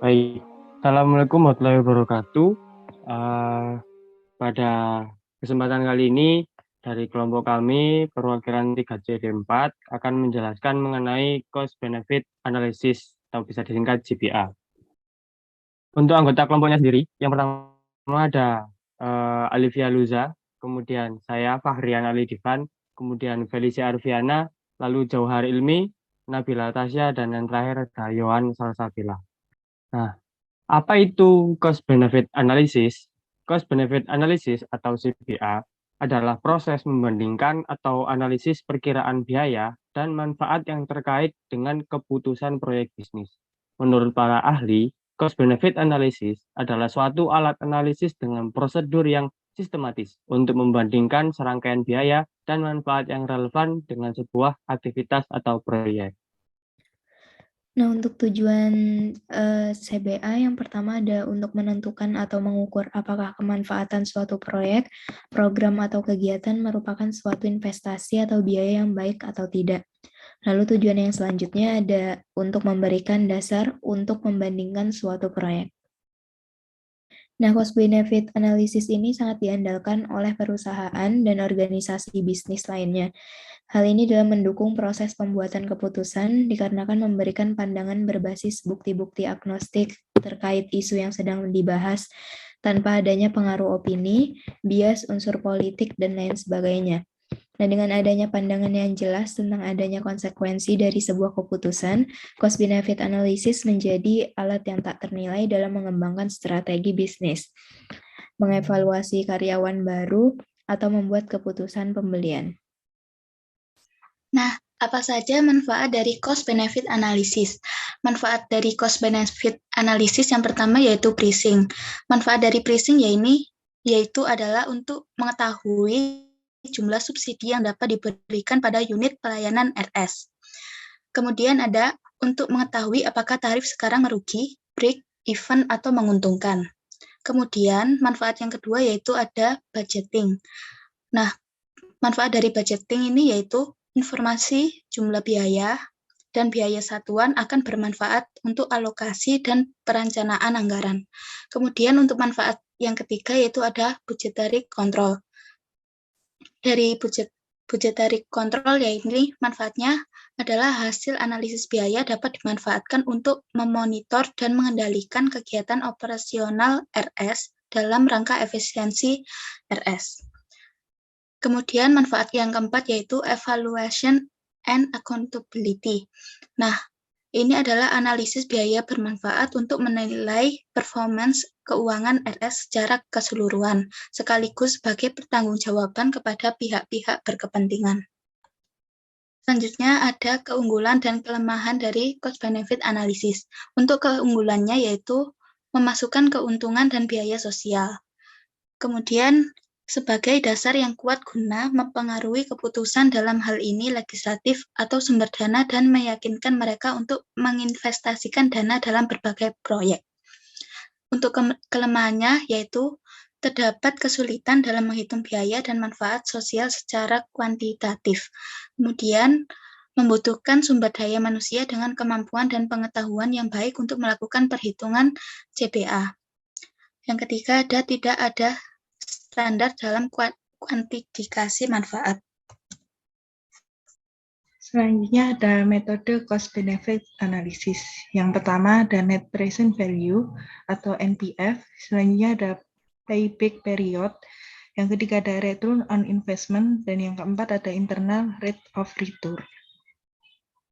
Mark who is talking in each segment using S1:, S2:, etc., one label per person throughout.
S1: Baik, Assalamualaikum warahmatullahi wabarakatuh. Eh, pada kesempatan kali ini, dari kelompok kami, perwakilan 3CD4 akan menjelaskan mengenai Cost Benefit Analysis atau bisa disingkat CBA. Untuk anggota kelompoknya sendiri, yang pertama ada Alivia Luza, kemudian saya Fahrian Ali Divan, kemudian Felicia Arfiana, lalu Jauhar Ilmi, Nabila Tasya, dan yang terakhir ada Yohan Salsabila. Nah, apa itu cost benefit analysis? Cost benefit analysis atau CBA adalah proses membandingkan atau analisis perkiraan biaya dan manfaat yang terkait dengan keputusan proyek bisnis. Menurut para ahli, cost benefit analysis adalah suatu alat analisis dengan prosedur yang sistematis untuk membandingkan serangkaian biaya dan manfaat yang relevan dengan sebuah aktivitas atau proyek.
S2: Nah, untuk tujuan CBA yang pertama ada untuk menentukan atau mengukur apakah kemanfaatan suatu proyek, program atau kegiatan merupakan suatu investasi atau biaya yang baik atau tidak. Lalu tujuan yang selanjutnya ada untuk memberikan dasar untuk membandingkan suatu proyek. Nah, cost benefit analysis ini sangat diandalkan oleh perusahaan dan organisasi bisnis lainnya. Hal ini dalam mendukung proses pembuatan keputusan dikarenakan memberikan pandangan berbasis bukti-bukti agnostik terkait isu yang sedang dibahas tanpa adanya pengaruh opini, bias, unsur politik, dan lain sebagainya. Nah, dengan adanya pandangan yang jelas tentang adanya konsekuensi dari sebuah keputusan, cost benefit analysis menjadi alat yang tak ternilai dalam mengembangkan strategi bisnis, mengevaluasi karyawan baru, atau membuat keputusan pembelian.
S3: Nah, apa saja manfaat dari cost benefit analysis? Manfaat dari cost benefit analysis yang pertama yaitu pricing. Manfaat dari pricing yaitu adalah untuk mengetahui jumlah subsidi yang dapat diberikan pada unit pelayanan RS. Kemudian ada untuk mengetahui apakah tarif sekarang merugi, break, even, atau menguntungkan. Kemudian manfaat yang kedua yaitu ada budgeting. Nah, manfaat dari budgeting ini yaitu informasi jumlah biaya dan biaya satuan akan bermanfaat untuk alokasi dan perencanaan anggaran. Kemudian untuk manfaat yang ketiga yaitu ada budgetary control. Dari budgetary control yaitu manfaatnya adalah hasil analisis biaya dapat dimanfaatkan untuk memonitor dan mengendalikan kegiatan operasional RS dalam rangka efisiensi RS. Kemudian manfaat yang keempat yaitu evaluation and accountability. Nah, ini adalah analisis biaya bermanfaat untuk menilai performance keuangan RS secara keseluruhan, sekaligus sebagai pertanggungjawaban kepada pihak-pihak berkepentingan. Selanjutnya ada keunggulan dan kelemahan dari cost benefit analysis. Untuk keunggulannya yaitu memasukkan keuntungan dan biaya sosial. Kemudian sebagai dasar yang kuat guna mempengaruhi keputusan dalam hal ini legislatif atau sumber dana dan meyakinkan mereka untuk menginvestasikan dana dalam berbagai proyek. Untuk kelemahannya yaitu terdapat kesulitan dalam menghitung biaya dan manfaat sosial secara kuantitatif. Kemudian membutuhkan sumber daya manusia dengan kemampuan dan pengetahuan yang baik untuk melakukan perhitungan CBA. Yang ketiga, tidak ada standar dalam kuantifikasi manfaat.
S4: Selanjutnya ada metode cost benefit analysis. Yang pertama ada net present value atau NPV. Selanjutnya ada payback period. Yang ketiga ada return on investment dan yang keempat ada internal rate of return.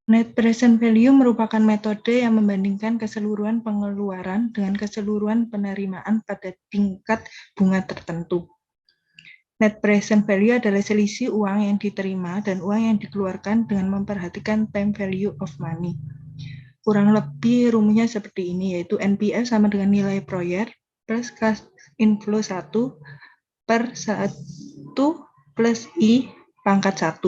S4: Net present value merupakan metode yang membandingkan keseluruhan pengeluaran dengan keseluruhan penerimaan pada tingkat bunga tertentu. Net present value adalah selisih uang yang diterima dan uang yang dikeluarkan dengan memperhatikan time value of money. Kurang lebih rumusnya seperti ini, yaitu NPV sama dengan nilai proyek plus cash inflow 1 per 1 plus I pangkat 1.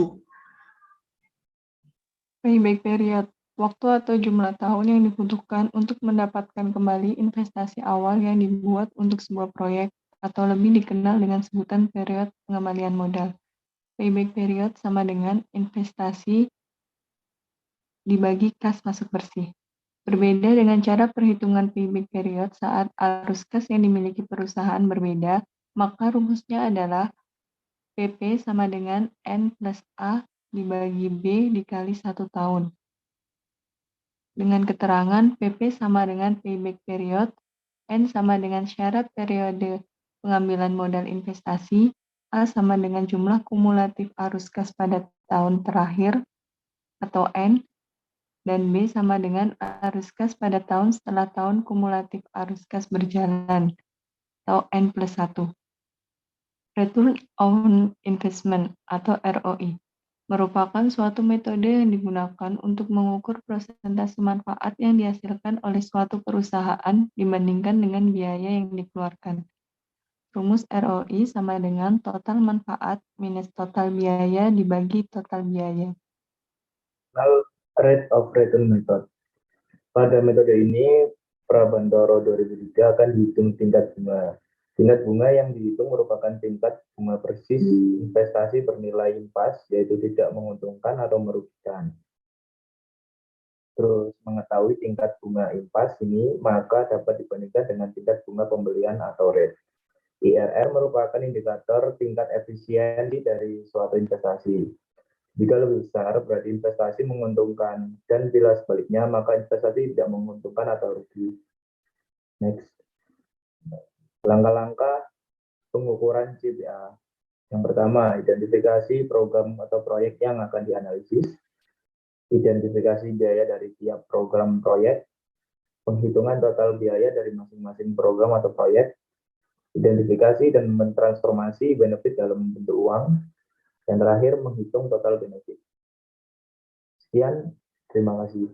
S5: Payback period, waktu atau jumlah tahun yang dibutuhkan untuk mendapatkan kembali investasi awal yang dibuat untuk sebuah proyek, atau lebih dikenal dengan sebutan periode pengembalian modal. Payback period sama dengan investasi dibagi kas masuk bersih. Berbeda dengan cara perhitungan payback period saat arus kas yang dimiliki perusahaan berbeda, maka rumusnya adalah PP sama dengan N plus A dibagi B dikali 1 tahun. Dengan keterangan PP sama dengan payback period, N sama dengan syarat periode pengambilan modal investasi, A sama dengan jumlah kumulatif arus kas pada tahun terakhir atau N, dan B sama dengan arus kas pada tahun setelah tahun kumulatif arus kas berjalan atau N plus 1. Return on Investment atau ROI merupakan suatu metode yang digunakan untuk mengukur persentase manfaat yang dihasilkan oleh suatu perusahaan dibandingkan dengan biaya yang dikeluarkan. Rumus ROI sama dengan total manfaat minus total biaya dibagi total biaya.
S6: Rate of Return Method. Pada metode ini, Prabandoro 2003 akan dihitung tingkat bunga. Tingkat bunga yang dihitung merupakan tingkat bunga persis investasi bernilai impas, yaitu tidak menguntungkan atau merugikan. Terus mengetahui tingkat bunga impas ini, maka dapat dibandingkan dengan tingkat bunga pembelian atau rate. IRR merupakan indikator tingkat efisiensi dari suatu investasi. Jika lebih besar, berarti investasi menguntungkan, dan bila sebaliknya, maka investasi tidak menguntungkan atau rugi. Next. Langkah-langkah pengukuran CBA. Yang pertama, identifikasi program atau proyek yang akan dianalisis, identifikasi biaya dari tiap program proyek, penghitungan total biaya dari masing-masing program atau proyek, identifikasi dan mentransformasi benefit dalam bentuk uang, dan terakhir menghitung total benefit. Sekian, terima kasih.